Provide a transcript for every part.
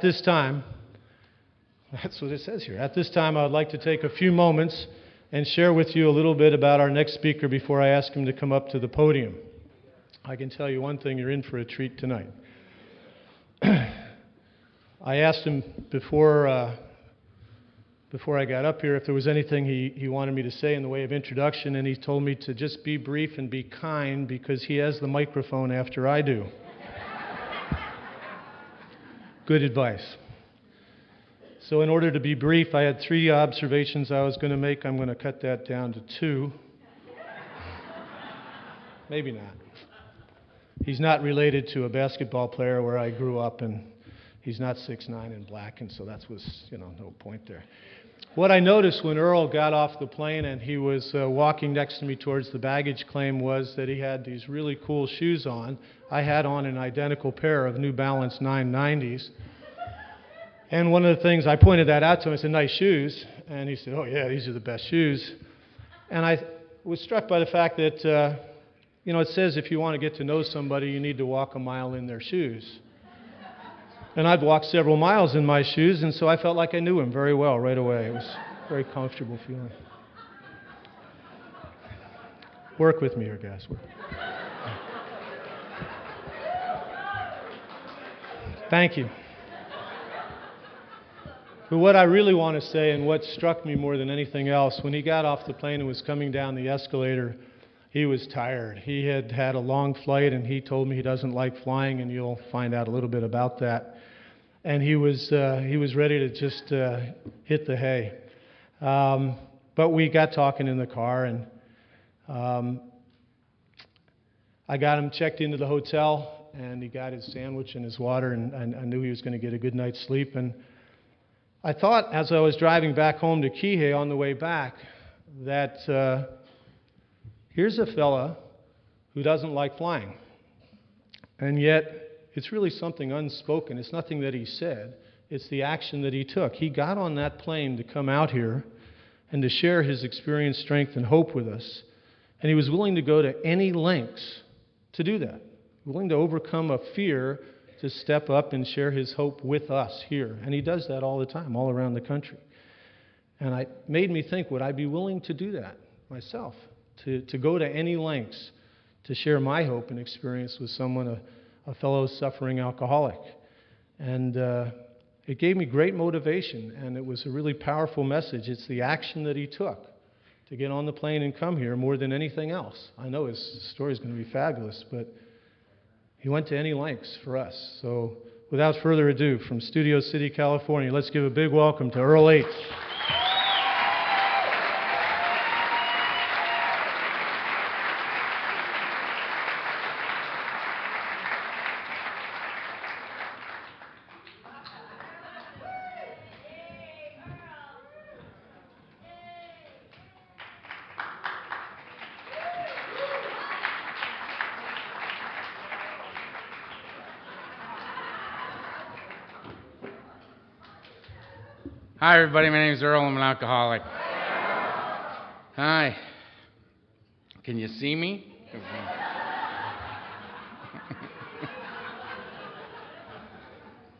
This time, that's what it says here. At this time, I would like to take a few moments and share with you a little bit about our next speaker before I ask him to come up to the podium. I can tell you one thing, you're in for a treat tonight. I asked him before I got up here if there was anything he wanted me to say in the way of introduction, and he told me to just be brief and be kind because he has the microphone after I do. Good advice. So in order to be brief, I had 3 observations I was going to make. I'm going to cut that down to 2. Maybe not. He's not related to a basketball player where I grew up, and he's not 6'9" and black, and so that was, no point there. What I noticed when Earl got off the plane and he was walking next to me towards the baggage claim was that he had these really cool shoes on. I had on an identical pair of New Balance 990s. And one of the things, I pointed that out to him, I said, nice shoes. And he said, oh yeah, these are the best shoes. And I was struck by the fact that, it says if you want to get to know somebody, you need to walk a mile in their shoes. And I'd walked several miles in my shoes, and so I felt like I knew him very well right away. It was a very comfortable feeling. Work with me here, guys. Thank you. But what I really want to say, and what struck me more than anything else, when he got off the plane and was coming down the escalator, he was tired. He had had a long flight, and he told me he doesn't like flying, and you'll find out a little bit about that. And he was ready to just hit the hay. But we got talking in the car, and I got him checked into the hotel, and he got his sandwich and his water, and I knew he was going to get a good night's sleep. And I thought, as I was driving back home to Kihei on the way back, that here's a fella who doesn't like flying. And yet, it's really something unspoken. It's nothing that he said. It's the action that he took. He got on that plane to come out here and to share his experience, strength, and hope with us. And he was willing to go to any lengths to do that. Willing to overcome a fear to step up and share his hope with us here. And he does that all the time, all around the country. And it made me think, would I be willing to do that myself? To go to any lengths to share my hope and experience with someone, a fellow suffering alcoholic. And it gave me great motivation, and it was a really powerful message. It's the action that he took to get on the plane and come here more than anything else. I know his story is going to be fabulous, but he went to any lengths for us. So without further ado, from Studio City, California, let's give a big welcome to Earl H. Hi, everybody. My name is Earl. I'm an alcoholic. Hi. Can you see me?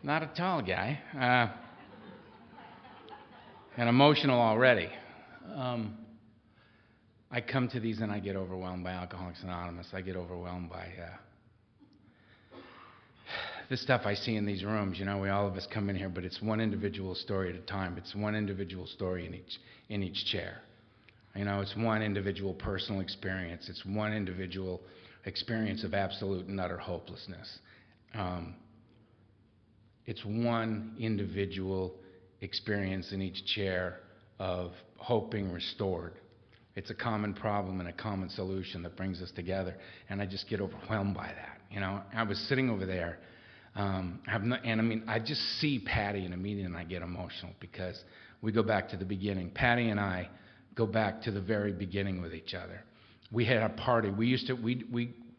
Not a tall guy. And emotional already. I come to these and I get overwhelmed by Alcoholics Anonymous. I get overwhelmed by the stuff I see in these rooms. All of us come in here, but it's one individual story at a time. It's one individual story in each chair. It's one individual personal experience. It's one individual experience of absolute and utter hopelessness. It's one individual experience in each chair of hope being restored. It's a common problem and a common solution that brings us together, and I just get overwhelmed by that. I was sitting over there. I just see Patty in a meeting and I get emotional because we go back to the beginning. Patty and I go back to the very beginning with each other. We had a party. We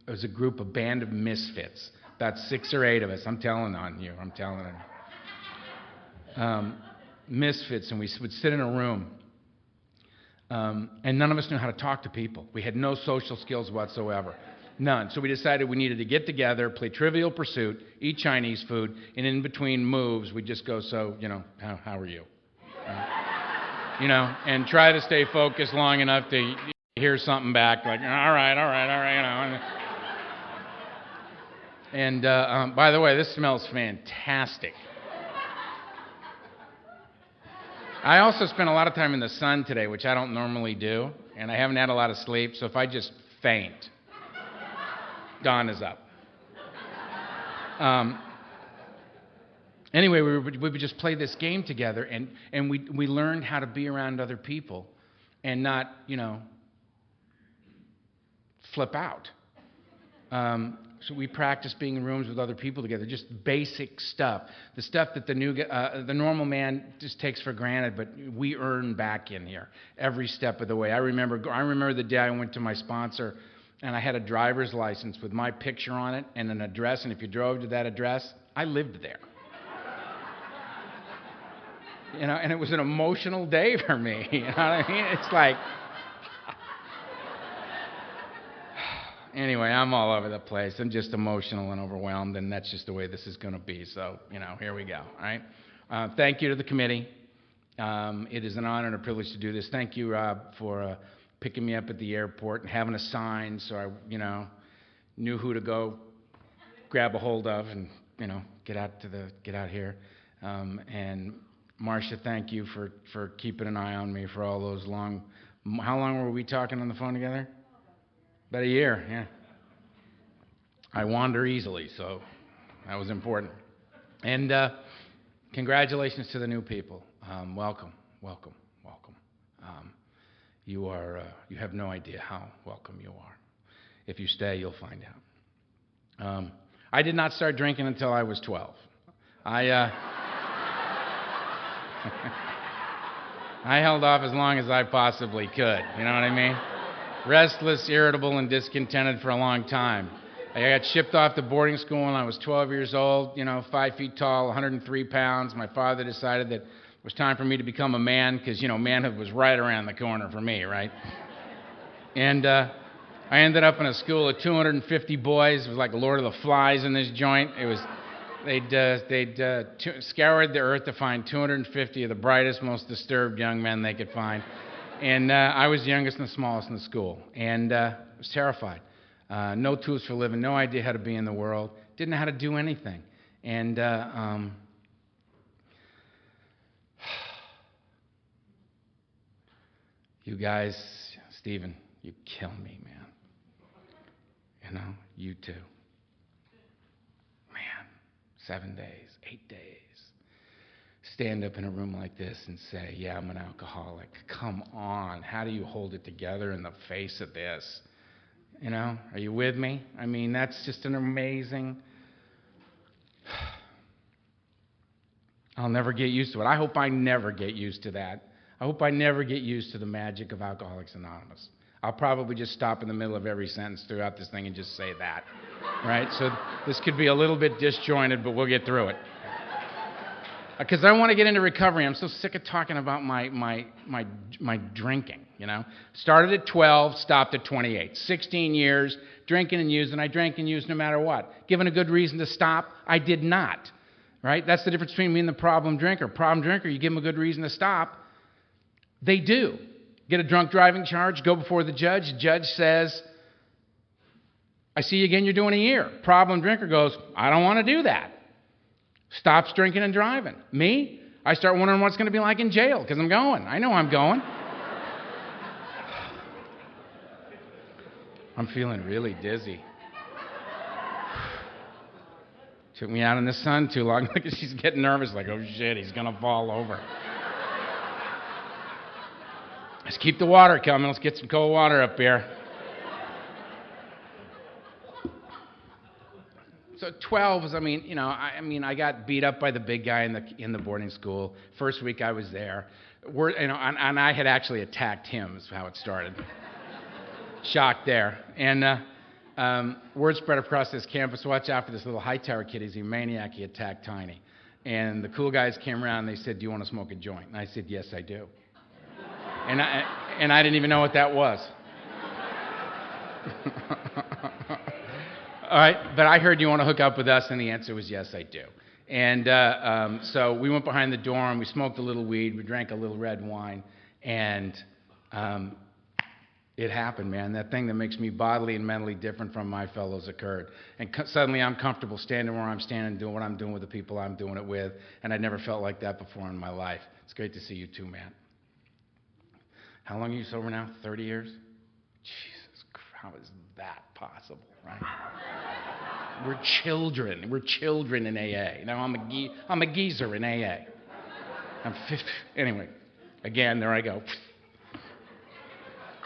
was a band of misfits, about 6 or 8 of us. I'm telling on you. Misfits, and we would sit in a room, and none of us knew how to talk to people. We had no social skills whatsoever. None. So we decided we needed to get together, play Trivial Pursuit, eat Chinese food, and in between moves, we'd just go, so, how are you? And try to stay focused long enough to hear something back, like, all right. And by the way, this smells fantastic. I also spent a lot of time in the sun today, which I don't normally do, and I haven't had a lot of sleep, so if I just faint, dawn is up. Anyway, we would just play this game together, and we learned how to be around other people and not, flip out. So we practiced being in rooms with other people together, just basic stuff. The stuff that the normal man just takes for granted, but we earn back in here every step of the way. I remember the day I went to my sponsor, and I had a driver's license with my picture on it and an address, and if you drove to that address, I lived there. And it was an emotional day for me. You know what I mean? It's like... Anyway, I'm all over the place. I'm just emotional and overwhelmed, and that's just the way this is going to be. So, here we go. All right. Thank you to the committee. It is an honor and a privilege to do this. Thank you, Rob, for picking me up at the airport and having a sign so I, knew who to go grab a hold of and, get out here. And Marcia, thank you for keeping an eye on me for all those long. How long were we talking on the phone together? About a year, yeah. I wander easily, so that was important. And congratulations to the new people. Welcome. You have no idea how welcome you are. If you stay, you'll find out. I did not start drinking until I was 12. I held off as long as I possibly could. You know what I mean? Restless, irritable, and discontented for a long time. I got shipped off to boarding school when I was 12 years old, 5 feet tall, 103 pounds. My father decided that it was time for me to become a man because, manhood was right around the corner for me, right? And I ended up in a school of 250 boys. It was like Lord of the Flies in this joint. It was, they'd scoured the earth to find 250 of the brightest, most disturbed young men they could find. And I was the youngest and the smallest in the school, and I was terrified. No tools for living, no idea how to be in the world, didn't know how to do anything. And you guys, Stephen, you kill me, man. You too. Man, 7 days, 8 days. Stand up in a room like this and say, yeah, I'm an alcoholic. Come on. How do you hold it together in the face of this? Are you with me? I mean, that's just an amazing... I'll never get used to it. I hope I never get used to that. I hope I never get used to the magic of Alcoholics Anonymous. I'll probably just stop in the middle of every sentence throughout this thing and just say that. Right? So this could be a little bit disjointed, but we'll get through it. Because I want to get into recovery. I'm so sick of talking about my drinking, Started at 12, stopped at 28. 16 years, drinking and using. I drank and used no matter what. Given a good reason to stop, I did not. Right? That's the difference between me and the problem drinker. Problem drinker, you give them a good reason to stop. They do. Get a drunk driving charge, go before the judge. The judge says, I see you again, you're doing a year. Problem drinker goes, I don't want to do that. Stops drinking and driving. Me? I start wondering what it's going to be like in jail because I'm going. I know I'm going. I'm feeling really dizzy. Took me out in the sun too long. Look, she's getting nervous like, oh shit, he's going to fall over. Let's keep the water coming. Let's get some cold water up here. So 12 was, I got beat up by the big guy in the boarding school. First week I was there. And I had actually attacked him is how it started. Shocked there. And word spread across this campus, watch out for this little Hightower kid. He's a maniac. He attacked Tiny. And the cool guys came around and they said, do you want to smoke a joint? And I said, yes, I do. And I didn't even know what that was. All right, but I heard you want to hook up with us, and the answer was yes, I do. And so we went behind the dorm, we smoked a little weed, we drank a little red wine, and it happened, man. That thing that makes me bodily and mentally different from my fellows occurred. And suddenly I'm comfortable standing where I'm standing, doing what I'm doing with the people I'm doing it with, and I never felt like that before in my life. It's great to see you too, man. How long are you sober now? 30 years? Jesus Christ, how is that possible, right? We're children. We're children in AA. Now I'm a geezer in AA. I'm 50. Anyway, again, there I go.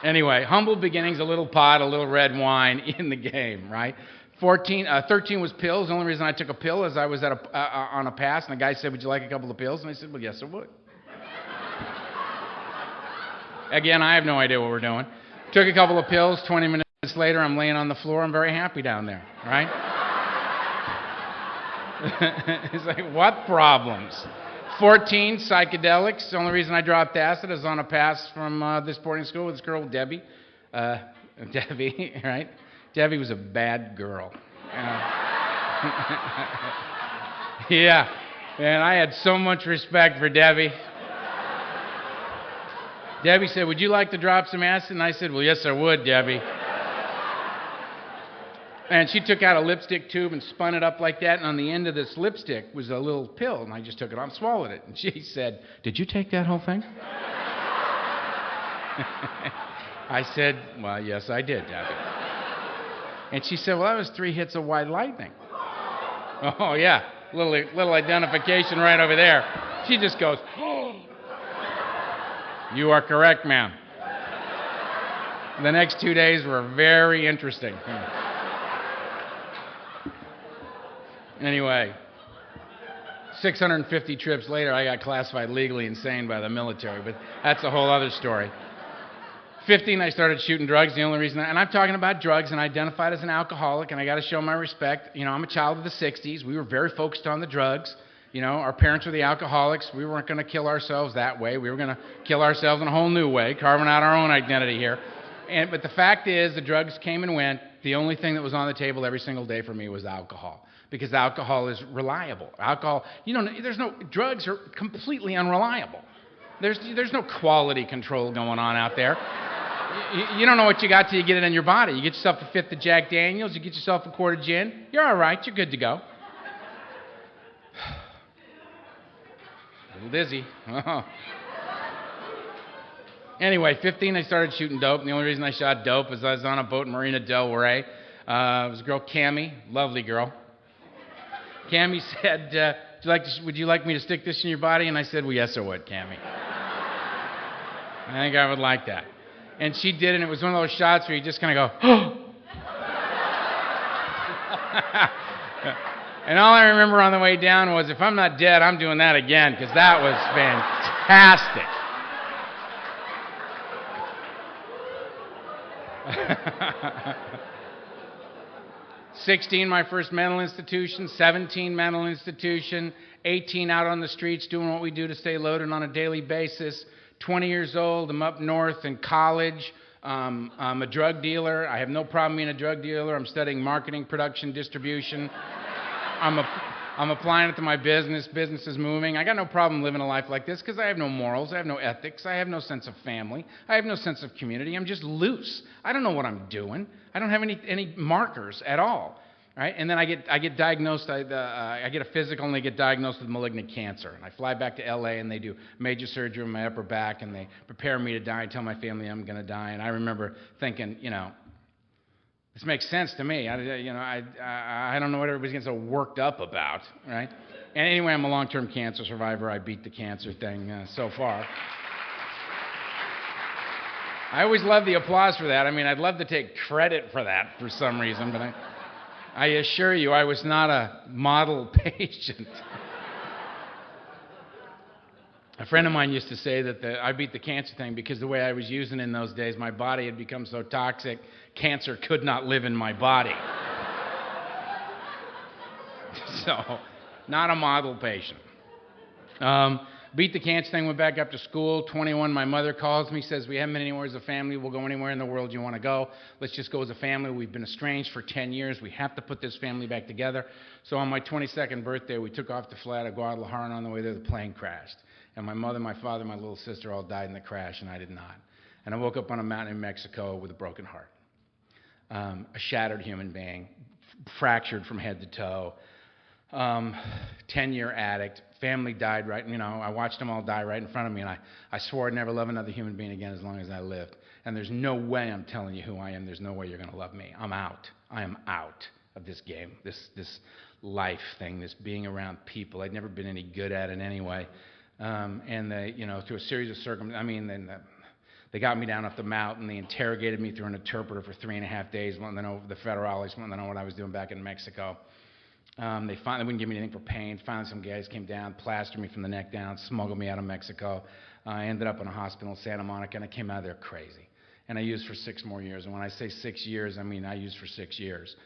Anyway, humble beginnings, a little pot, a little red wine in the game, right? 13 was pills. The only reason I took a pill is I was on a pass, and the guy said, "Would you like a couple of pills?" And I said, "Well, yes, I would." Again, I have no idea what we're doing. Took a couple of pills. 20 minutes later, I'm laying on the floor. I'm very happy down there, right? It's like, what problems? 14, psychedelics. The only reason I dropped acid is on a pass from this boarding school with this girl, Debbie. Debbie, right? Debbie was a bad girl. Yeah, and I had so much respect for Debbie. Debbie said, "Would you like to drop some acid?" And I said, "Well, yes, I would, Debbie." And she took out a lipstick tube and spun it up like that, and on the end of this lipstick was a little pill, and I just took it off and swallowed it. And she said, "Did you take that whole thing?" I said, "Well, yes, I did, Debbie." And she said, "Well, that was 3 hits of white lightning." Oh, yeah, little identification right over there. She just goes, "Oh." "You are correct, ma'am." The next 2 days were very interesting. Anyway, 650 trips later, I got classified legally insane by the military, but that's a whole other story. 15, I started shooting drugs. The only reason, and I'm talking about drugs, and I identified as an alcoholic, and I got to show my respect. You know, I'm a child of the 60s. We were very focused on the drugs. You know, our parents were the alcoholics. We weren't going to kill ourselves that way. We were going to kill ourselves in a whole new way, carving out our own identity here. But the fact is, the drugs came and went. The only thing that was on the table every single day for me was alcohol. Because alcohol is reliable. Drugs are completely unreliable. There's no quality control going on out there. You don't know what you got till you get it in your body. You get yourself a fifth of Jack Daniels, you get yourself a quart of gin, you're all right, you're good to go. A little dizzy. Anyway, 15, I started shooting dope, and the only reason I shot dope is I was on a boat in Marina Del Rey. It was a girl, Cammie, lovely girl. Cammie said, "Would you like me to stick this in your body?" And I said, "Well, yes, I would, Cammie." I think I would like that. And she did, and it was one of those shots where you just kind of go, "Oh." And all I remember on the way down was, if I'm not dead, I'm doing that again, because that was fantastic. 16, my first mental institution. 17, mental institution. 18, out on the streets doing what we do to stay loaded on a daily basis. 20 years old, I'm up north in college. I'm a drug dealer. I have no problem being a drug dealer. I'm studying marketing, production, distribution. I'm applying it to my business. Business is moving. I got no problem living a life like this because I have no morals. I have no ethics. I have no sense of family. I have no sense of community. I'm just loose. I don't know what I'm doing. I don't have any markers at all. Right? And then I get diagnosed. I get a physical, and they get diagnosed with malignant cancer. And I fly back to L.A. and they do major surgery on my upper back, and they prepare me to die and tell my family I'm going to die. And I remember thinking, this makes sense to me. I don't know what everybody's getting so worked up about, right? And anyway, I'm a long-term cancer survivor. I beat the cancer thing so far. I always love the applause for that. I mean, I'd love to take credit for that for some reason, but I assure you I was not a model patient. A friend of mine used to say that I beat the cancer thing because the way I was using in those days, my body had become so toxic, cancer could not live in my body. So, not a model patient. Beat the cancer thing, went back up to school. 21, my mother calls me, says, we haven't been anywhere as a family. We'll go anywhere in the world you want to go. Let's just go as a family. We've been estranged for 10 years. We have to put this family back together. So on my 22nd birthday, we took off to fly to Guadalajara, and on the way there, the plane crashed. And my mother, my father, my little sister all died in the crash, and I did not. And I woke up on a mountain in Mexico with a broken heart. A shattered human being, fractured from head to toe. 10-year addict, family died right, I watched them all die right in front of me, and I swore I'd never love another human being again as long as I lived. And there's no way I'm telling you who I am. There's no way you're going to love me. I'm out. I am out of this game, this life thing, this being around people. I'd never been any good at it anyway. And they, through a series of circumstances, they got me down off the mountain. They interrogated me through an interpreter for 3.5 days, wanting to know the federales, wanting to know what I was doing back in Mexico. They finally wouldn't give me anything for pain. Finally, some guys came down, plastered me from the neck down, smuggled me out of Mexico. I ended up in a hospital in Santa Monica, and I came out of there crazy. And I used for 6 more years. And when I say 6 years, I mean I used for 6 years.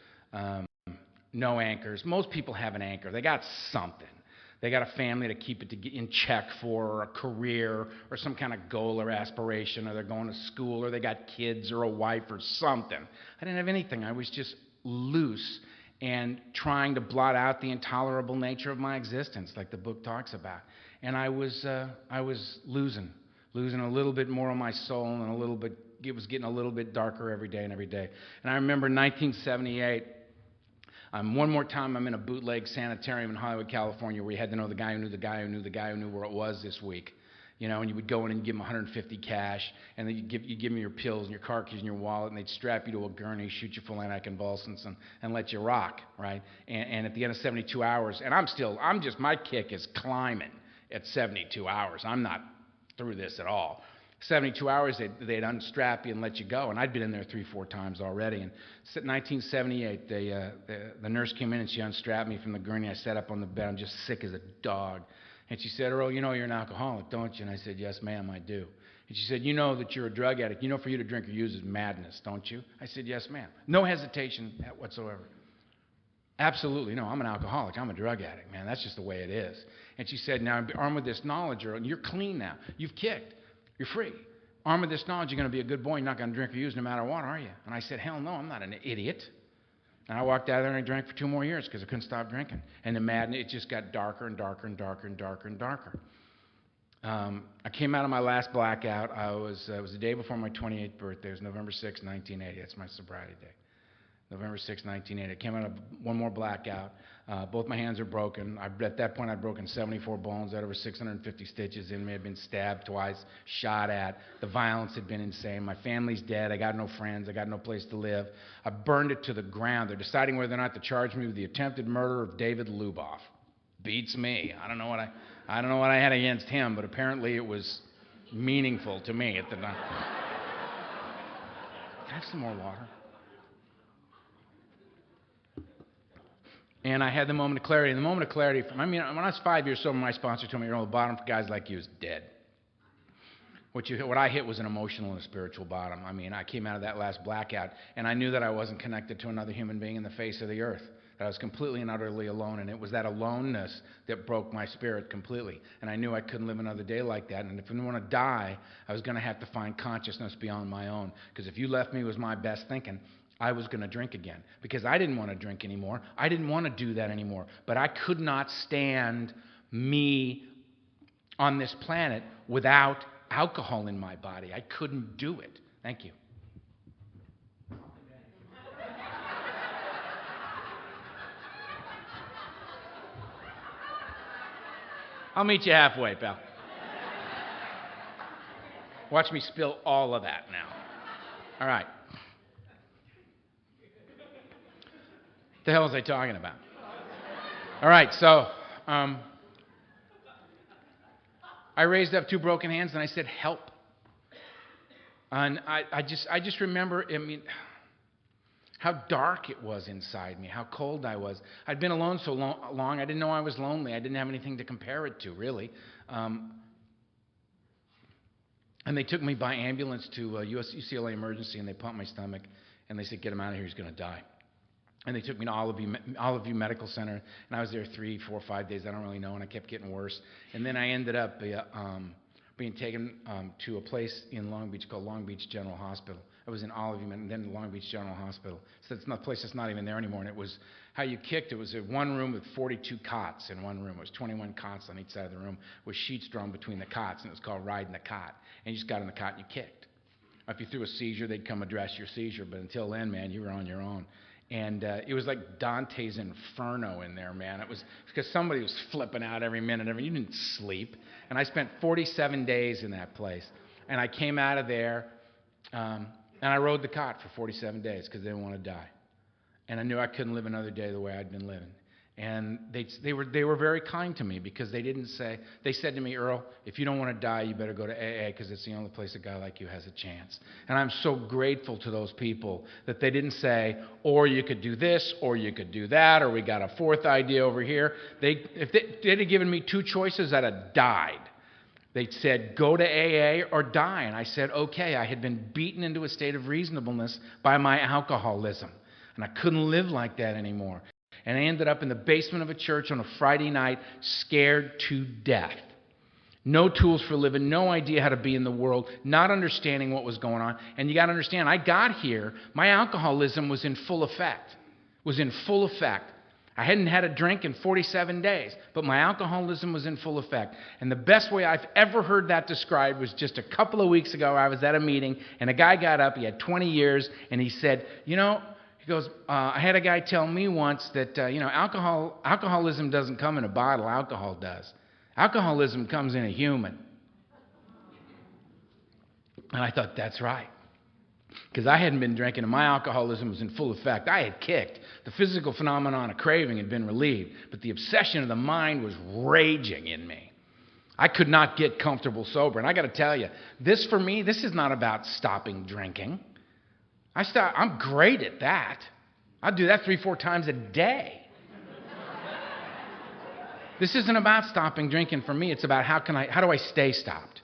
No anchors. Most people have an anchor. They got something. They got a family to keep it in check for, or a career, or some kind of goal or aspiration, or they're going to school, or they got kids, or a wife, or something. I didn't have anything. I was just loose and trying to blot out the intolerable nature of my existence, like the book talks about. And I was losing a little bit more of my soul, and it was getting a little bit darker every day and every day. And I remember 1978, one more time I'm in a bootleg sanitarium in Hollywood, California, where you had to know the guy who knew the guy who knew the guy who knew where it was this week. And you would go in and give them $150 cash, and then you'd give them your pills and your car keys and your wallet, and they'd strap you to a gurney, shoot you full of anticonvulsants, and let you rock, right? And at the end of 72 hours, and my kick is climbing at 72 hours. I'm not through this at all. 72 hours, they'd unstrap you and let you go, and I'd been in there 3-4 times already. And 1978, the nurse came in and she unstrapped me from the gurney. I sat up on the bed. I'm just sick as a dog. And she said, Earl, you know you're an alcoholic, don't you? And I said, yes, ma'am, I do. And she said, you know that you're a drug addict. You know for you to drink or use is madness, don't you? I said, yes, ma'am. No hesitation whatsoever. Absolutely, no, I'm an alcoholic. I'm a drug addict, man. That's just the way it is. And she said, now, armed with this knowledge, Earl, and you're clean now. You've kicked. You're free. Armed with this knowledge, you're going to be a good boy. You're not going to drink or use no matter what, are you? And I said, hell no, I'm not an idiot. And I walked out of there and I drank for 2 more years because I couldn't stop drinking. And the madness, it just got darker and darker and darker and darker and darker. I came out of my last blackout. It was the day before my 28th birthday. It was November 6, 1980. That's my sobriety day. November 6, 1980. I came out of one more blackout. Both my hands are broken. At that point, I'd broken 74 bones. I had over 650 stitches in me. I'd been stabbed twice, shot at. The violence had been insane. My family's dead. I got no friends. I got no place to live. I burned it to the ground. They're deciding whether or not to charge me with the attempted murder of David Luboff. Beats me. I don't know what I had against him, but apparently it was meaningful to me at the time. Can I have some more water? And I had the moment of clarity. And the moment of clarity, when I was 5 years sober, my sponsor told me, Earl, the bottom for guys like you is dead. What I hit was an emotional and a spiritual bottom. I came out of that last blackout, and I knew that I wasn't connected to another human being in the face of the earth, that I was completely and utterly alone, and it was that aloneness that broke my spirit completely. And I knew I couldn't live another day like that, and if I didn't want to die, I was going to have to find consciousness beyond my own, because if you left me was my best thinking, I was going to drink again, because I didn't want to drink anymore. I didn't want to do that anymore. But I could not stand me on this planet without alcohol in my body. I couldn't do it. Thank you. I'll meet you halfway, pal. Watch me spill all of that now. All right. What the hell was I talking about? All right, so I raised up 2 broken hands and I said, help. And I just remember, how dark it was inside me, how cold I was. I'd been alone so long, I didn't know I was lonely. I didn't have anything to compare it to, really. And they took me by ambulance to UCLA emergency, and they pumped my stomach, and they said, get him out of here, he's going to die. And they took me to Olive View Medical Center, and I was there 3, 4, 5 days. I don't really know, and I kept getting worse. And then I ended up being taken to a place in Long Beach called Long Beach General Hospital. I was in Olive View, and then Long Beach General Hospital. So it's not a place that's not even there anymore. And it was how you kicked. It was a one room with 42 cots in one room. It was 21 cots on each side of the room with sheets drawn between the cots, and it was called riding the cot. And you just got in the cot and you kicked. If you threw a seizure, they'd come address your seizure. But until then, man, you were on your own. And it was like Dante's Inferno in there, man. It was because somebody was flipping out every minute. You didn't sleep. And I spent 47 days in that place. And I came out of there, and I rode the cot for 47 days because they didn't want to die. And I knew I couldn't live another day the way I'd been living. And they were very kind to me because they didn't say, they said to me, Earl, if you don't want to die, you better go to AA because it's the only place a guy like you has a chance. And I'm so grateful to those people that they didn't say, or you could do this, or you could do that, or we got a fourth idea over here. If they'd have given me two choices, I'd have died. They said, go to AA or die. And I said, okay. I had been beaten into a state of reasonableness by my alcoholism. And I couldn't live like that anymore. And I ended up in the basement of a church on a Friday night, scared to death. No tools for living, no idea how to be in the world, not understanding what was going on. And you got to understand, I got here, my alcoholism was in full effect. I hadn't had a drink in 47 days, but my alcoholism was in full effect. And the best way I've ever heard that described was just a couple of weeks ago. I was at a meeting, and a guy got up, he had 20 years, and he said, he goes, I had a guy tell me once that, alcoholism doesn't come in a bottle, alcohol does. Alcoholism comes in a human. And I thought, that's right. Because I hadn't been drinking, and my alcoholism was in full effect. I had kicked. The physical phenomenon of craving had been relieved, but the obsession of the mind was raging in me. I could not get comfortable sober. And I got to tell you, this for me, this is not about stopping drinking. I'm great at that. I do that 3-4 times a day. This isn't about stopping drinking for me. It's about how do I stay stopped?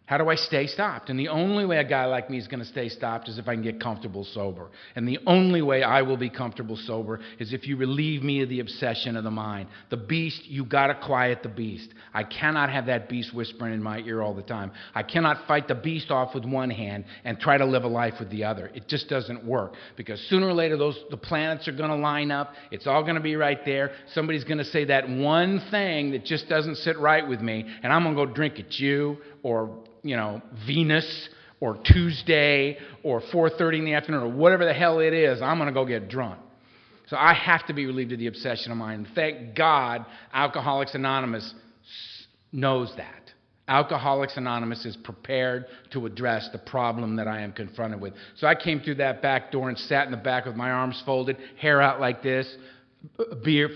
How do I stay stopped? And the only way a guy like me is going to stay stopped is if I can get comfortable sober. And the only way I will be comfortable sober is if you relieve me of the obsession of the mind. The beast, you got to quiet the beast. I cannot have that beast whispering in my ear all the time. I cannot fight the beast off with one hand and try to live a life with the other. It just doesn't work. Because sooner or later, the planets are going to line up. It's all going to be right there. Somebody's going to say that one thing that just doesn't sit right with me, and I'm going to go drink at you or Venus or Tuesday or 4:30 in the afternoon or whatever the hell it is, I'm going to go get drunk. So I have to be relieved of the obsession of mine. Thank God Alcoholics Anonymous knows that. Alcoholics Anonymous is prepared to address the problem that I am confronted with. So I came through that back door and sat in the back with my arms folded, hair out like this,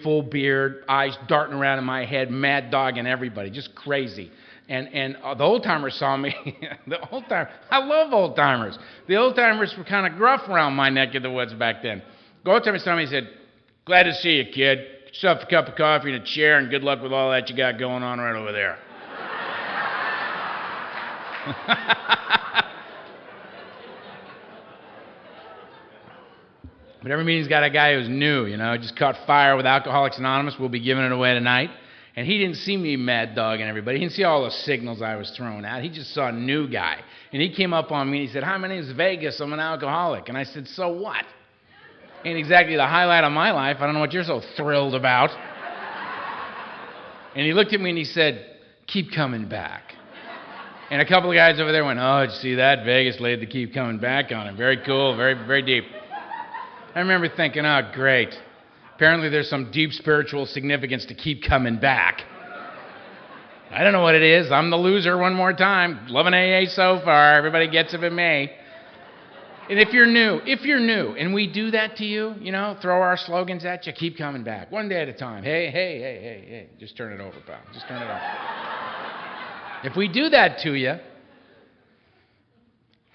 full beard, eyes darting around in my head, mad dogging everybody, just crazy. And the old-timers saw me. I love old-timers. The old-timers were kind of gruff around my neck of the woods back then. The old-timers saw me and said, glad to see you, kid. Get yourself a cup of coffee and a chair, and good luck with all that you got going on right over there. But every meeting's got a guy who's new, just caught fire with Alcoholics Anonymous. We'll be giving it away tonight. And he didn't see me mad dogging everybody. He didn't see all the signals I was throwing out. He just saw a new guy. And he came up on me and he said, hi, my name's Vegas. I'm an alcoholic. And I said, so what? Ain't exactly the highlight of my life. I don't know what you're so thrilled about. And he looked at me and he said, keep coming back. And a couple of guys over there went, oh, did you see that? Vegas laid the keep coming back on him. Very cool, very, very deep. I remember thinking, oh, great. Apparently there's some deep spiritual significance to keep coming back. I don't know what it is. I'm the loser one more time. Loving AA so far. Everybody gets it but me. And if you're new, and we do that to you, throw our slogans at you, keep coming back. One day at a time. Hey. Just turn it over, pal. Just turn it over. If we do that to you,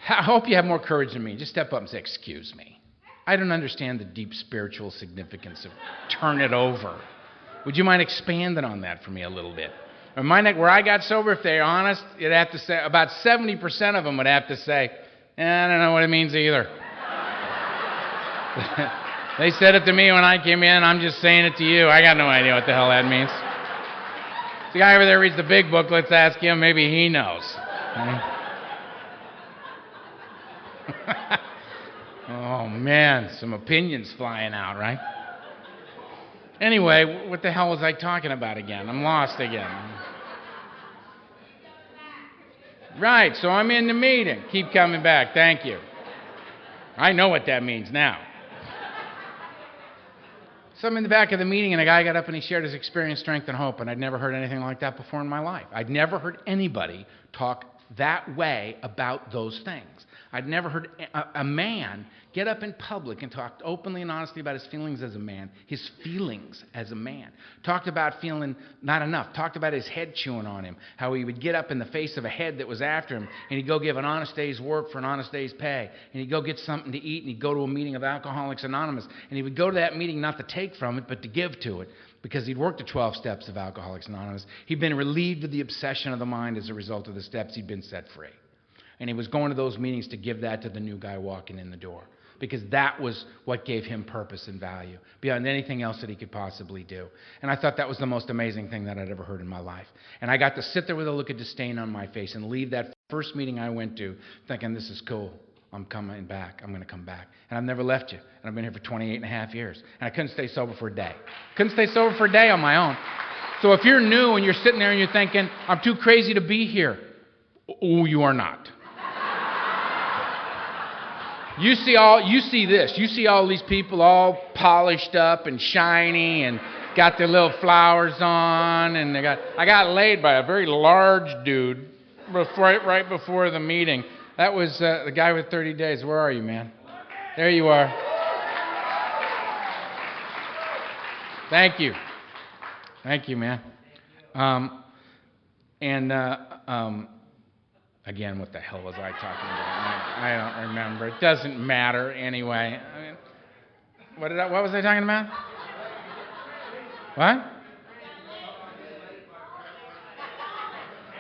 I hope you have more courage than me. Just step up and say, excuse me. I don't understand the deep spiritual significance of turn it over. Would you mind expanding on that for me a little bit? In my neck, where I got sober, if they're honest, you'd have to say, about 70% of them would have to say, I don't know what it means either. They said it to me when I came in. I'm just saying it to you. I got no idea what the hell that means. The guy over there reads the big book. Let's ask him. Maybe he knows. Oh, man. Some opinions flying out, right? Anyway, what the hell was I talking about again? I'm lost again. Right, so I'm in the meeting. Keep coming back. Thank you. I know what that means now. So I'm in the back of the meeting, and a guy got up and he shared his experience, strength, and hope, and I'd never heard anything like that before in my life. I'd never heard anybody talk that way about those things. I'd never heard a man get up in public and talk openly and honestly about his feelings as a man, Talked about feeling not enough, talked about his head chewing on him, how he would get up in the face of a head that was after him, and he'd go give an honest day's work for an honest day's pay, and he'd go get something to eat, and he'd go to a meeting of Alcoholics Anonymous, and he would go to that meeting not to take from it, but to give to it, because he'd worked the 12 steps of Alcoholics Anonymous. He'd been relieved of the obsession of the mind as a result of the steps. He'd been set free. And he was going to those meetings to give that to the new guy walking in the door, because that was what gave him purpose and value beyond anything else that he could possibly do. And I thought that was the most amazing thing that I'd ever heard in my life. And I got to sit there with a look of disdain on my face and leave that first meeting I went to thinking, this is cool. I'm coming back. I'm going to come back. And I've never left you. And I've been here for 28 and a half years. And I couldn't stay sober for a day. Couldn't stay sober for a day on my own. So if you're new and you're sitting there and you're thinking, I'm too crazy to be here. Oh, you are not. You see this. You see all these people all polished up and shiny and got their little flowers on. And I got laid by a very large dude right before the meeting. That was the guy with 30 days. Where are you, man? There you are. Thank you. Thank you, man. Again, what the hell was I talking about? I don't remember. It doesn't matter anyway. I mean, what was I talking about? What?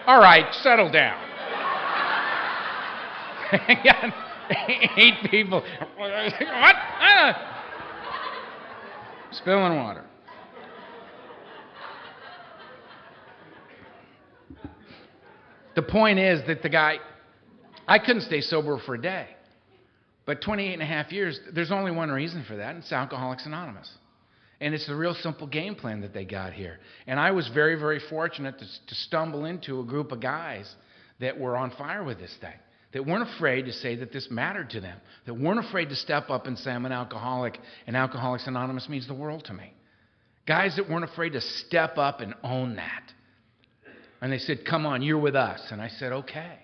All right, settle down. Got 8 people. What? Spilling water. The point is that the guy, I couldn't stay sober for a day. But 28 and a half years, there's only one reason for that, and it's Alcoholics Anonymous. And it's a real simple game plan that they got here. And I was very, very fortunate to stumble into a group of guys that were on fire with this thing, that weren't afraid to say that this mattered to them, that weren't afraid to step up and say, I'm an alcoholic, and Alcoholics Anonymous means the world to me. Guys that weren't afraid to step up and own that. And they said, come on, you're with us. And I said, okay.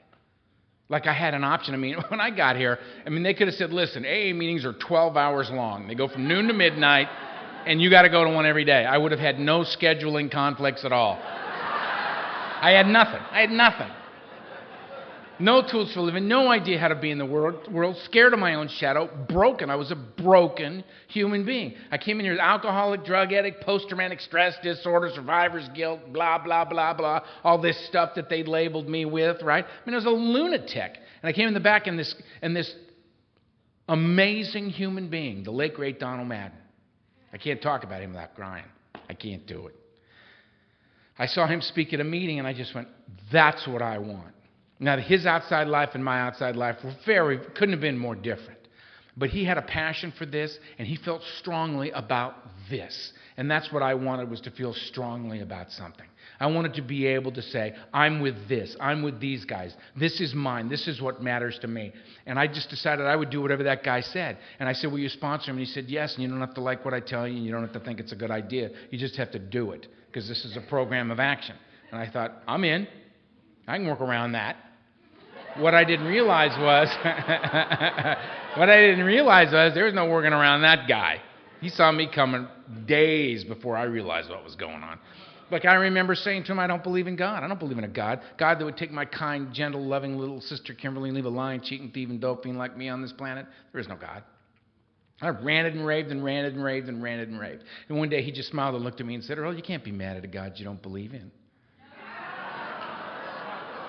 Like I had an option. I mean, when I got here, they could have said, listen, AA meetings are 12 hours long. They go from noon to midnight, and you got to go to one every day. I would have had no scheduling conflicts at all. I had nothing. No tools for living, no idea how to be in the world, scared of my own shadow, broken. I was a broken human being. I came in here as alcoholic, drug addict, post-traumatic stress disorder, survivor's guilt, blah, blah, blah, blah, all this stuff that they labeled me with, right? I was a lunatic. And I came in the back and this amazing human being, the late, great Donald Madden. I can't talk about him without crying. I can't do it. I saw him speak at a meeting, and I just went, that's what I want. Now, his outside life and my outside life couldn't have been more different. But he had a passion for this, and he felt strongly about this. And that's what I wanted, was to feel strongly about something. I wanted to be able to say, I'm with this. I'm with these guys. This is mine. This is what matters to me. And I just decided I would do whatever that guy said. And I said, will you sponsor him? And he said, yes. And you don't have to like what I tell you, and you don't have to think it's a good idea. You just have to do it, because this is a program of action. And I thought, I'm in. I can work around that. What I didn't realize was there was no working around that guy. He saw me coming days before I realized what was going on. Like, I remember saying to him, I don't believe in God. I don't believe in a God that would take my kind, gentle, loving little sister Kimberly and leave a lying, cheating, thieving, doping like me on this planet. There is no God. I ranted and raved and ranted and raved and ranted and raved. And one day he just smiled and looked at me and said, Earl, you can't be mad at a God you don't believe in.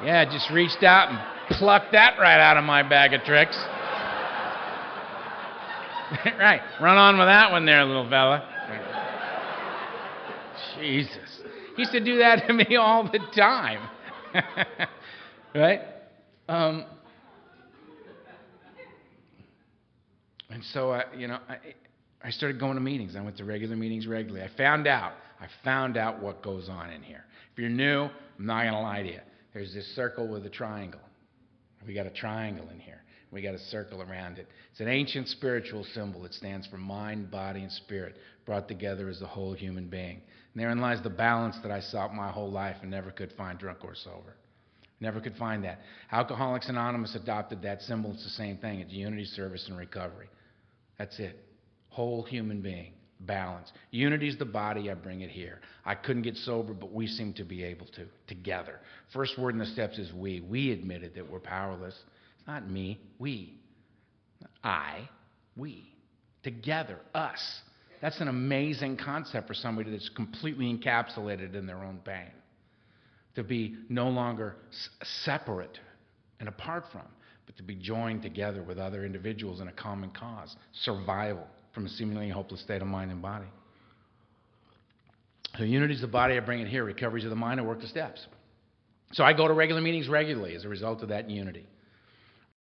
Yeah, I just reached out and plucked that right out of my bag of tricks. Right. Run on with that one there, little fella. Jesus. He used to do that to me all the time. Right? And so, I started going to meetings. I went to regular meetings regularly. I found out what goes on in here. If you're new, I'm not going to lie to you. There's this circle with a triangle. We got a triangle in here. We got a circle around it. It's an ancient spiritual symbol. It stands for mind, body, and spirit, brought together as the whole human being. And therein lies the balance that I sought my whole life and never could find, drunk or sober. Never could find that. Alcoholics Anonymous adopted that symbol. It's the same thing. It's unity, service, and recovery. That's it. Whole human being. Balance. Unity's the body. I bring it here. I couldn't get sober, but we seem to be able to, together. First word in the steps is we. We admitted that we're powerless. It's not me. We. I. We. Together. Us. That's an amazing concept for somebody that's completely encapsulated in their own pain. To be no longer separate and apart from, but to be joined together with other individuals in a common cause. Survival from a seemingly hopeless state of mind and body. So unity's the body, I bring it here. Recovery's of the mind, I work the steps. So I go to regular meetings regularly as a result of that unity.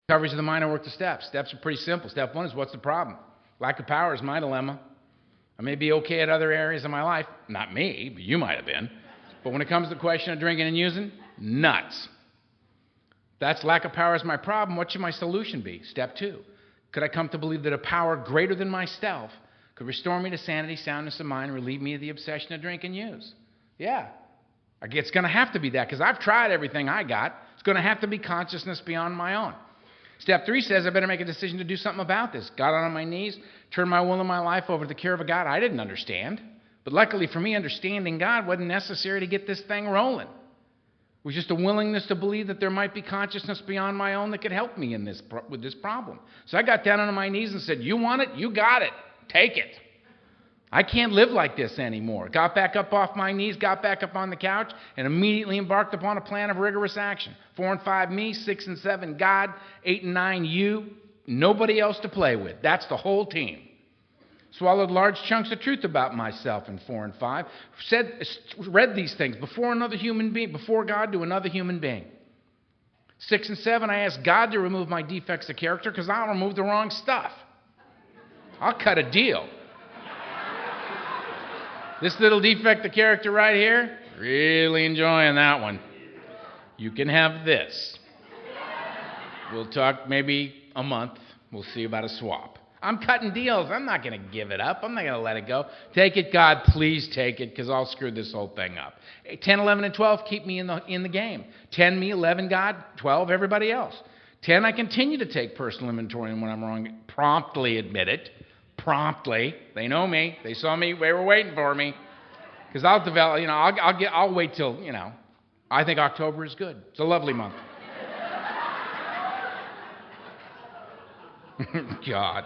Recovery's of the mind, I work the steps. Steps are pretty simple. Step one is, what's the problem? Lack of power is my dilemma. I may be okay at other areas of my life. Not me, but you might have been. But when it comes to the question of drinking and using, nuts. That's lack of power is my problem. What should my solution be? Step two. Could I come to believe that a power greater than myself could restore me to sanity, soundness of mind, and relieve me of the obsession of drink and use? Yeah. It's going to have to be that, because I've tried everything I got. It's going to have to be consciousness beyond my own. Step three says I better make a decision to do something about this. Got on my knees, turned my will and my life over to the care of a God I didn't understand. But luckily for me, understanding God wasn't necessary to get this thing rolling. It was just a willingness to believe that there might be consciousness beyond my own that could help me in with this problem. So I got down on my knees and said, you want it? You got it. Take it. I can't live like this anymore. Got back up off my knees, got back up on the couch, and immediately embarked upon a plan of rigorous action. 4 and 5, me. 6 and 7, God. 8 and 9, you. Nobody else to play with. That's the whole team. Swallowed large chunks of truth about myself in 4 and 5. Read these things before another human being, before God to another human being. 6 and 7, I asked God to remove my defects of character because I'll remove the wrong stuff. I'll cut a deal. This little defect of character right here, really enjoying that one. You can have this. We'll talk maybe a month. We'll see about a swap. I'm cutting deals. I'm not going to give it up. I'm not going to let it go. Take it, God. Please take it, because I'll screw this whole thing up. 10, 11, and 12 keep me in the game. 10, me. 11, God. 12, everybody else. 10, I continue to take personal inventory, and when I'm wrong, promptly admit it. Promptly. They know me. They saw me. They were waiting for me. Because I'll develop, I'll wait till, I think October is good. It's a lovely month. God.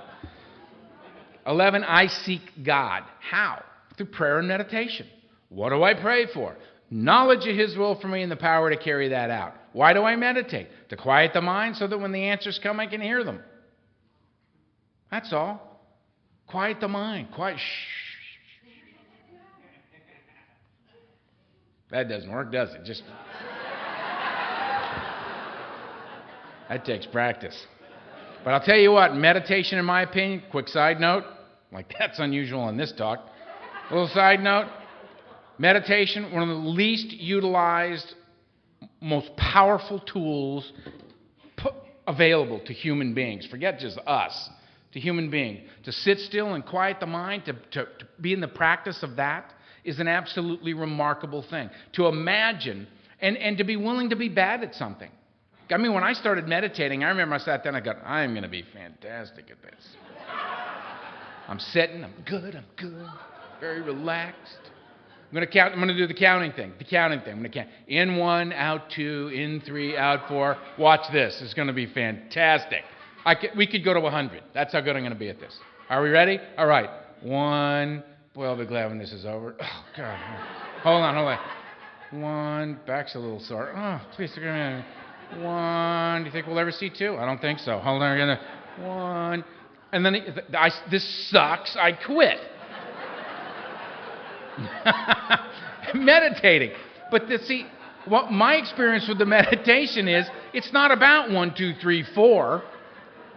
11, I seek God. How? Through prayer and meditation. What do I pray for? Knowledge of His will for me and the power to carry that out. Why do I meditate? To quiet the mind so that when the answers come, I can hear them. That's all. Quiet the mind. Shh. That doesn't work, does it? That takes practice. But I'll tell you what, meditation, in my opinion, quick side note, like that's unusual in this talk. A little side note, meditation, one of the least utilized, most powerful tools available to human beings. Forget just us, to human beings. To sit still and quiet the mind, to be in the practice of that is an absolutely remarkable thing. To imagine and to be willing to be bad at something. I mean, when I started meditating, I remember I sat down and I got, I'm going to be fantastic at this. I'm sitting, I'm good, very relaxed. I'm going to count, I'm going to do the counting thing. I'm going to count. In 1, out 2, in 3, out 4. Watch this. It's going to be fantastic. We could go to 100. That's how good I'm going to be at this. Are we ready? All right. 1. Boy, I'll be glad when this is over. Oh, God. Hold on. 1. Back's a little sore. Oh, please forgive me. 1. Do you think we'll ever see 2? I don't think so. Hold on. 1. And then this sucks, I quit. Meditating. But see, what my experience with the meditation is, it's not about 1, 2, 3, 4.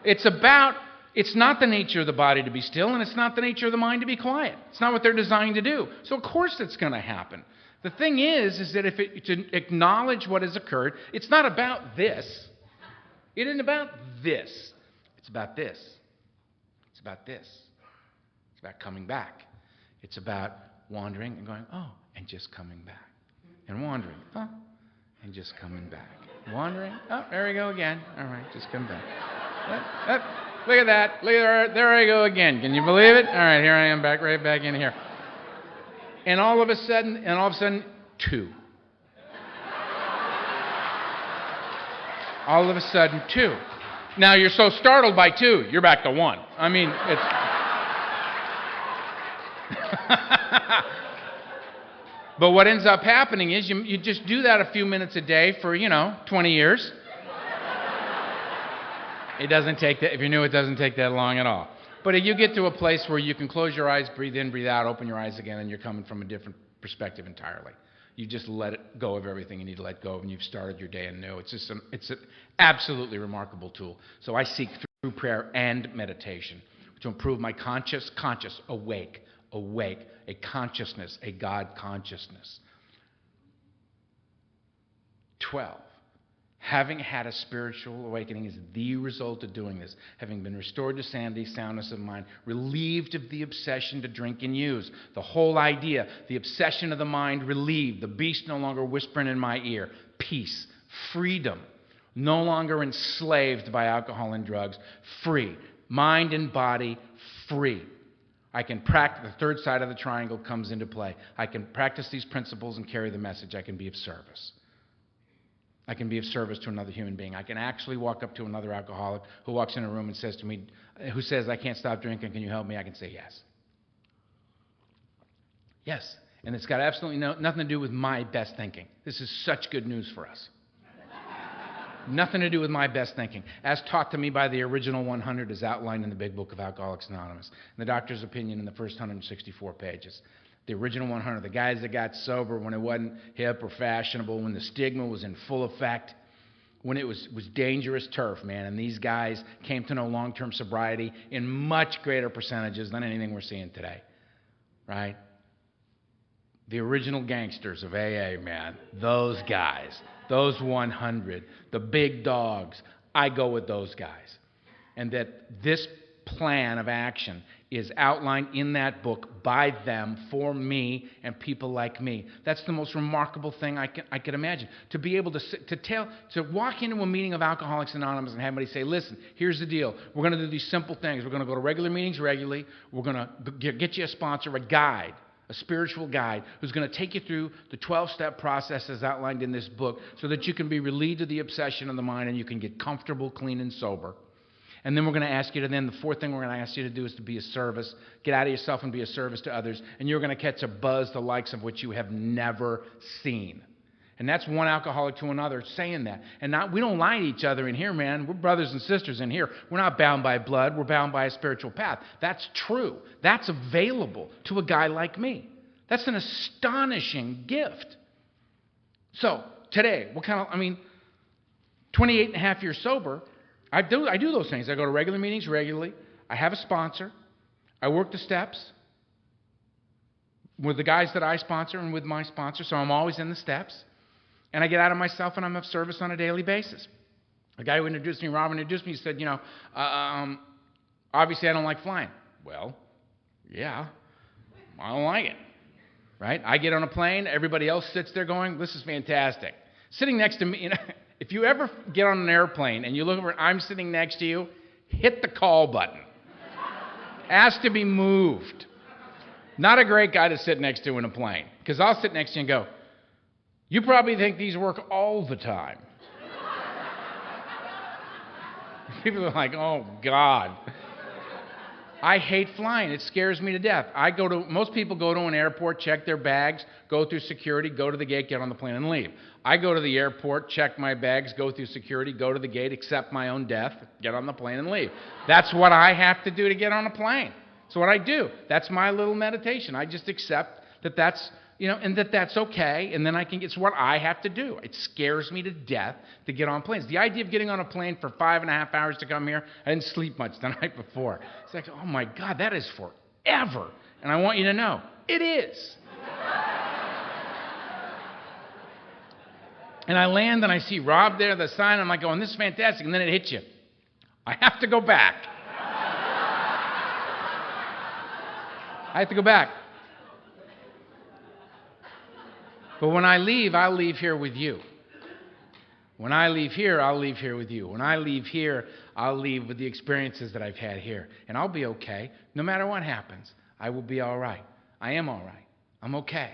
It's not the nature of the body to be still, and it's not the nature of the mind to be quiet. It's not what they're designed to do. So of course it's going to happen. The thing is that to acknowledge what has occurred, it's not about this. It isn't about this. It's about this. It's about this. It's about coming back. It's about wandering and going, oh, and just coming back. And wandering, oh, and just coming back. Wandering, oh, there we go again. All right, just come back. Look at that. Look at that. There I go again. Can you believe it? All right, here I am right back in here. And all of a sudden, 2. All of a sudden, 2. Now you're so startled by 2, you're back to 1. I mean, it's... But what ends up happening is you just do that a few minutes a day for, 20 years. It doesn't take that, if you're new, it doesn't take that long at all. But if you get to a place where you can close your eyes, breathe in, breathe out, open your eyes again, and you're coming from a different perspective entirely. You just let it go of everything you need to let go of, and you've started your day anew. It's an absolutely remarkable tool. So I seek through prayer and meditation to improve my awake, a consciousness, a God consciousness. 12. Having had a spiritual awakening is the result of doing this. Having been restored to sanity, soundness of mind, relieved of the obsession to drink and use. The whole idea, the obsession of the mind relieved, the beast no longer whispering in my ear. Peace, freedom, no longer enslaved by alcohol and drugs. Free, mind and body free. I can practice, the third side of the triangle comes into play. I can practice these principles and carry the message. I can be of service. I can be of service to another human being. I can actually walk up to another alcoholic who walks in a room and says to me, who says, I can't stop drinking, can you help me? I can say yes. Yes. And it's got absolutely nothing to do with my best thinking. This is such good news for us. Nothing to do with my best thinking. As taught to me by the original 100 as outlined in the Big Book of Alcoholics Anonymous. And the doctor's opinion in the first 164 pages. The original 100, the guys that got sober when it wasn't hip or fashionable, when the stigma was in full effect, when it was dangerous turf, man. And these guys came to know long-term sobriety in much greater percentages than anything we're seeing today, right? The original gangsters of AA, man, those guys, those 100, the big dogs, I go with those guys. And that this plan of action is outlined in that book by them, for me, and people like me. That's the most remarkable thing I could imagine. To be able to walk into a meeting of Alcoholics Anonymous and have somebody say, listen, here's the deal. We're going to do these simple things. We're going to go to regular meetings regularly. We're going to get you a sponsor, a guide, a spiritual guide, who's going to take you through the 12-step processes outlined in this book so that you can be relieved of the obsession of the mind and you can get comfortable, clean, and sober. And then we're going to ask you to, then the fourth thing we're going to ask you to do is to be a service. Get out of yourself and be a service to others. And you're going to catch a buzz the likes of which you have never seen. And that's one alcoholic to another saying that. And we don't lie to each other in here, man. We're brothers and sisters in here. We're not bound by blood. We're bound by a spiritual path. That's true. That's available to a guy like me. That's an astonishing gift. So, today, 28 and a half years sober, I do those things. I go to regular meetings regularly. I have a sponsor. I work the steps with the guys that I sponsor and with my sponsor, so I'm always in the steps. And I get out of myself and I'm of service on a daily basis. The guy who introduced me, Robin, introduced me, he said, obviously I don't like flying. Well, yeah, I don't like it, right? I get on a plane, everybody else sits there going, this is fantastic. Sitting next to me, if you ever get on an airplane and you look over, I'm sitting next to you, hit the call button. Ask to be moved. Not a great guy to sit next to in a plane, because I'll sit next to you and go, you probably think these work all the time. People are like, oh, God. I hate flying. It scares me to death. Most people go to an airport, check their bags, go through security, go to the gate, get on the plane, and leave. I go to the airport, check my bags, go through security, go to the gate, accept my own death, get on the plane and leave. That's what I have to do to get on a plane. That's what I do. That's my little meditation. I just accept that that's, and that's okay, and then it's what I have to do. It scares me to death to get on planes. The idea of getting on a plane for 5.5 hours to come here, I didn't sleep much the night before. It's like, oh my God, that is forever. And I want you to know, it is. And I land and I see Rob there, the sign, I'm like going, this is fantastic, and then it hits you. I have to go back. I have to go back. But when I leave, I'll leave here with you. When I leave here, I'll leave here with you. When I leave here, I'll leave with the experiences that I've had here. And I'll be okay. No matter what happens, I will be all right. I am all right. I'm okay.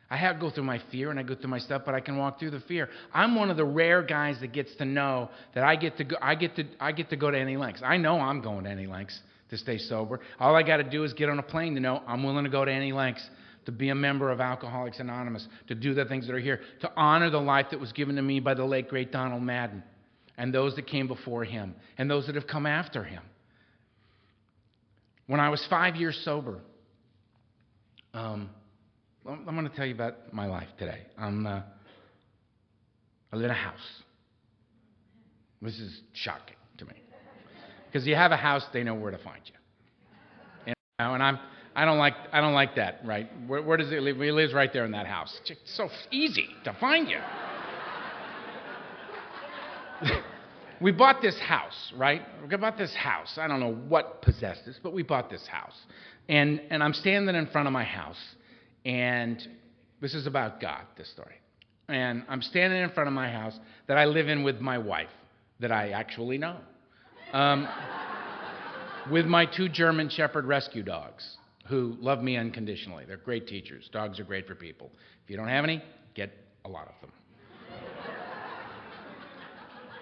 I have to go through my fear and I go through my stuff, but I can walk through the fear. I'm one of the rare guys that gets to know that I get to go to any lengths. I know I'm going to any lengths to stay sober. All I got to do is get on a plane to know I'm willing to go to any lengths to be a member of Alcoholics Anonymous, to do the things that are here, to honor the life that was given to me by the late, great Donald Madden, and those that came before him, and those that have come after him. When I was 5 years sober, I'm going to tell you about my life today. I live in a house. This is shocking to me. Because you have a house, they know where to find you. And I don't like that, right? Where does he live? He lives right there in that house. It's so easy to find you. We bought this house, right? We bought this house. I don't know what possessed us, but we bought this house. And I'm standing in front of my house, and this is about God, this story. And I'm standing in front of my house that I live in with my wife, that I actually know. With my 2 German Shepherd rescue dogs, who love me unconditionally. They're great teachers. Dogs are great for people. If you don't have any, get a lot of them.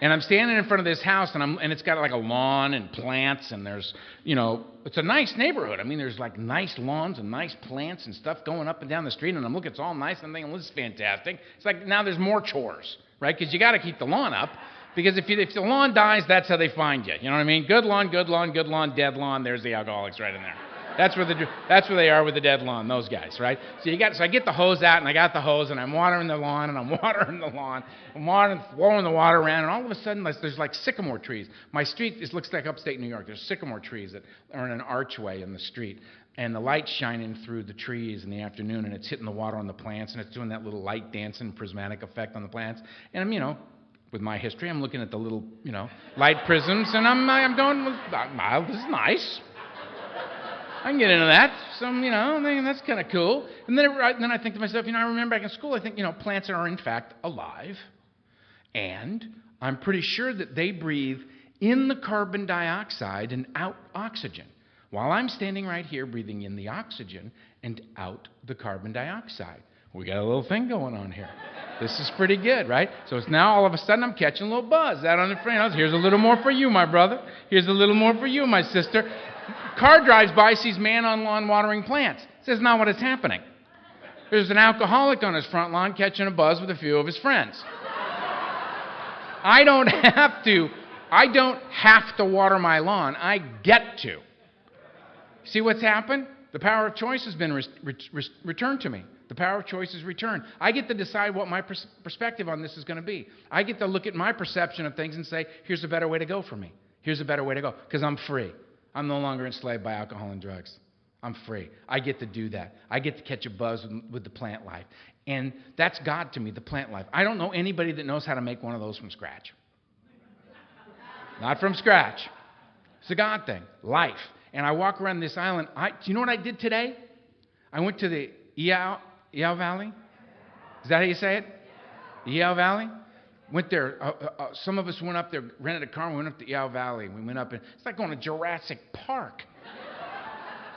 And I'm standing in front of this house, and it's got like a lawn and plants, and there's, it's a nice neighborhood. I mean, there's like nice lawns and nice plants and stuff going up and down the street, and I'm looking, it's all nice, and I'm thinking, well, this is fantastic. It's like now there's more chores, right? Because you got to keep the lawn up. Because if the lawn dies, that's how they find you. You know what I mean? Good lawn, good lawn, good lawn, dead lawn. There's the alcoholics right in there. That's where they are with the dead lawn, those guys, right? So I get the hose out, and I got the hose, and I'm watering the lawn, and I'm watering the lawn, I'm flowing the water around, and all of a sudden there's like sycamore trees. My street looks like upstate New York. There's sycamore trees that are in an archway in the street, and the light's shining through the trees in the afternoon, and it's hitting the water on the plants, and it's doing that little light dancing prismatic effect on the plants. And I'm, with my history, I'm looking at the little, light prisms, and I'm going, well, this is nice. I can get into that. That's kind of cool. And then I think to myself, I remember back in school, I think, plants are in fact alive. And I'm pretty sure that they breathe in the carbon dioxide and out oxygen. While I'm standing right here breathing in the oxygen and out the carbon dioxide. We got a little thing going on here. This is pretty good, right? So it's now all of a sudden I'm catching a little buzz out on the front. Here's a little more for you, my brother. Here's a little more for you, my sister. Car drives by, sees man on lawn watering plants. Says not what is happening. There's an alcoholic on his front lawn catching a buzz with a few of his friends. I don't have to water my lawn. I get to. See what's happened? The power of choice has been returned to me. The power of choice is returned. I get to decide what my perspective on this is going to be. I get to look at my perception of things and say, here's a better way to go for me. Here's a better way to go. Because I'm free. I'm no longer enslaved by alcohol and drugs. I'm free. I get to do that. I get to catch a buzz with the plant life. And that's God to me, the plant life. I don't know anybody that knows how to make one of those from scratch. Not from scratch. It's a God thing. Life. And I walk around this island. Do you know what I did today? I went to the Earl Valley. Is that how you say it? Earl Valley? Went there. Some of us went up there, rented a car, and we went up to Earl Valley. We went up, and it's like going to Jurassic Park.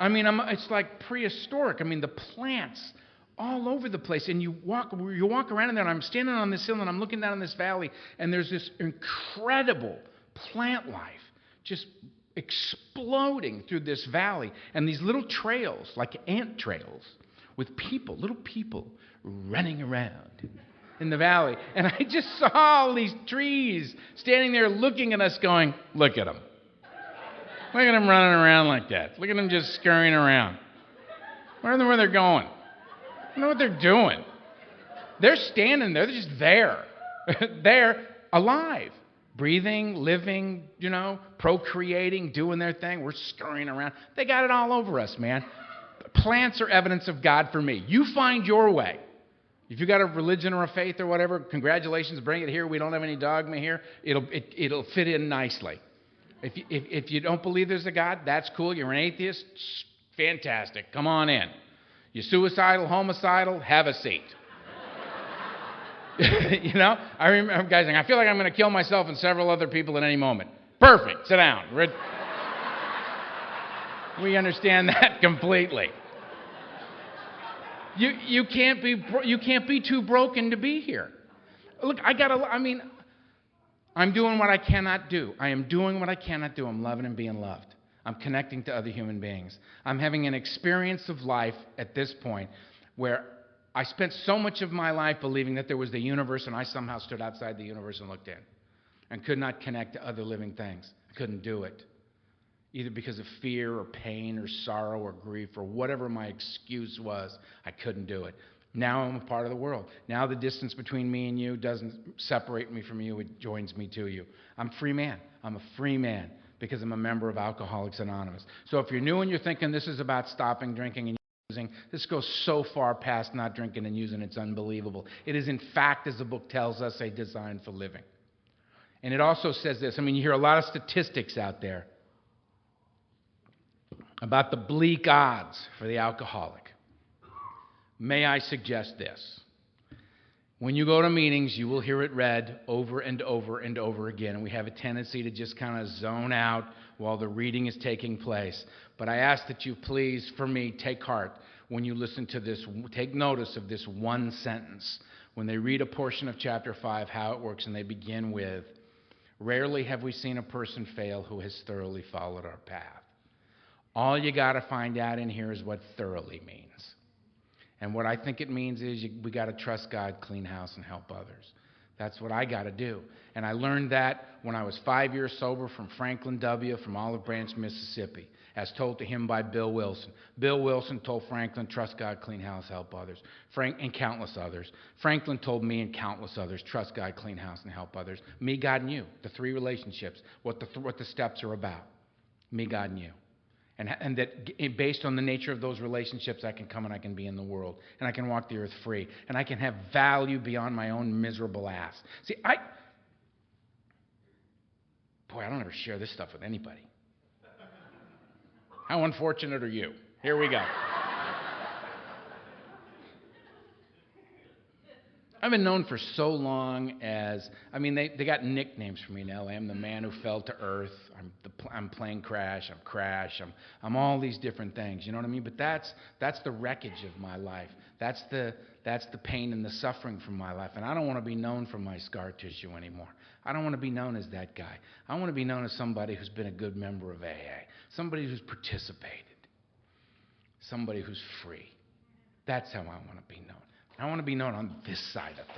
I mean, it's like prehistoric. I mean, the plants all over the place. And you walk around in there, and I'm standing on this hill, and I'm looking down in this valley, and there's this incredible plant life just exploding through this valley. And these little trails, like ant trails, with people, little people running around. in the valley. And I just saw all these trees standing there looking at us going, look at them. Look at them running around like that. Look at them just scurrying around. I wonder where they're going. I wonder what they're doing. They're standing there. They're just there. They're alive. Breathing, living, procreating, doing their thing. We're scurrying around. They got it all over us, man. Plants are evidence of God for me. You find your way. If you got a religion or a faith or whatever, congratulations, bring it here. We don't have any dogma here. It'll fit in nicely. If you don't believe there's a God, that's cool. You're an atheist, fantastic. Come on in. You're suicidal, homicidal, have a seat. I remember guys saying, I feel like I'm going to kill myself and several other people at any moment. Perfect, sit down. We understand that completely. You can't be too broken to be here. Look, I'm doing what I cannot do. I am doing what I cannot do. I'm loving and being loved. I'm connecting to other human beings. I'm having an experience of life at this point where I spent so much of my life believing that there was the universe and I somehow stood outside the universe and looked in and could not connect to other living things. I couldn't do it, either because of fear or pain or sorrow or grief or whatever my excuse was. I couldn't do it. Now I'm a part of the world. Now the distance between me and you doesn't separate me from you. It joins me to you. I'm a free man. I'm a free man because I'm a member of Alcoholics Anonymous. So if you're new and you're thinking this is about stopping drinking and using, this goes so far past not drinking and using, it's unbelievable. It is, in fact, as the book tells us, a design for living. And it also says this. You hear a lot of statistics out there about the bleak odds for the alcoholic. May I suggest this? When you go to meetings, you will hear it read over and over and over again. And we have a tendency to just kind of zone out while the reading is taking place. But I ask that you please, for me, take heart when you listen to this. Take notice of this one sentence. When they read a portion of chapter 5, how it works, and they begin with, rarely have we seen a person fail who has thoroughly followed our path. All you got to find out in here is what thoroughly means. And what I think it means is we got to trust God, clean house, and help others. That's what I got to do. And I learned that when I was 5 years sober from Franklin W. from Olive Branch, Mississippi, as told to him by Bill Wilson. Bill Wilson told Franklin, trust God, clean house, help others. And countless others. Franklin told me and countless others, trust God, clean house, and help others. Me, God, and you. The three relationships. What the steps are about. Me, God, and you. And that based on the nature of those relationships, I can come and I can be in the world. And I can walk the earth free. And I can have value beyond my own miserable ass. See, I don't ever share this stuff with anybody. How unfortunate are you? Here we go. I've been known for so long as, they got nicknames for me in LA. I'm the man who fell to earth. I'm plane crash. I'm crash. I'm all these different things. You know what I mean? But that's the wreckage of my life. That's the pain and the suffering from my life. And I don't want to be known for my scar tissue anymore. I don't want to be known as that guy. I want to be known as somebody who's been a good member of AA, somebody who's participated, somebody who's free. That's how I want to be known. I want to be known on this side of things.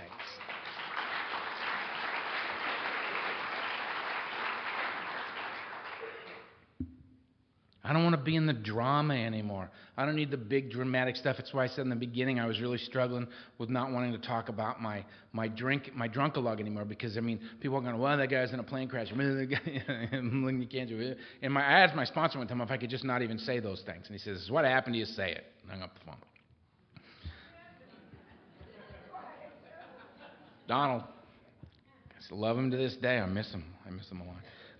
I don't want to be in the drama anymore. I don't need the big dramatic stuff. That's why I said in the beginning I was really struggling with not wanting to talk about my drunkalog anymore, because people are going, well, that guy's in a plane crash. You can't do it. And I asked my sponsor one time if I could just not even say those things, and he says, "This is what happened to you, say it." And I hung up the phone. Donald, I still love him to this day. I miss him a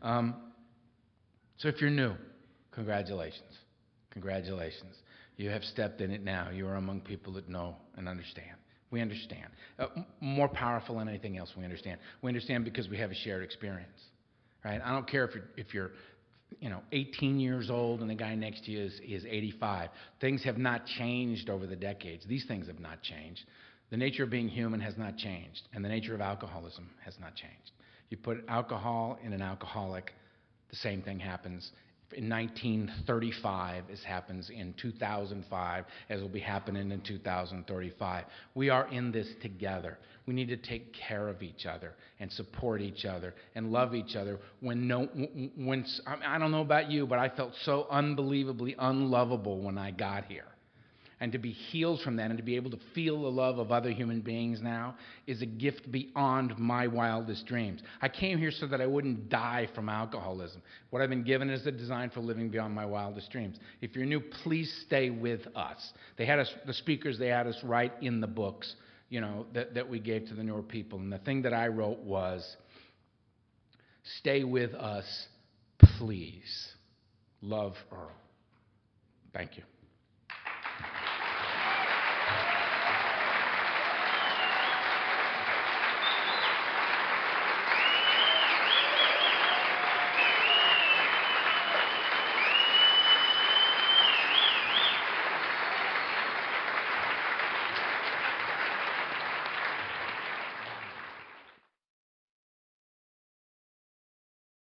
lot. So if you're new, congratulations. Congratulations. You have stepped in it now. You are among people that know and understand. We understand. More powerful than anything else, we understand. We understand because we have a shared experience. Right? I don't care if you're 18 years old and the guy next to you is 85. Things have not changed over the decades. These things have not changed. The nature of being human has not changed, and the nature of alcoholism has not changed. You put alcohol in an alcoholic, the same thing happens, in 1935, as happens in 2005, as will be happening in 2035. We are in this together. We need to take care of each other and support each other and love each other. I don't know about you, but I felt so unbelievably unlovable when I got here. And to be healed from that and to be able to feel the love of other human beings now is a gift beyond my wildest dreams. I came here so that I wouldn't die from alcoholism. What I've been given is a design for living beyond my wildest dreams. If you're new, please stay with us. They had us, the speakers, they had us write in the books, that we gave to the newer people. And the thing that I wrote was, stay with us, please. Love, Earl. Thank you.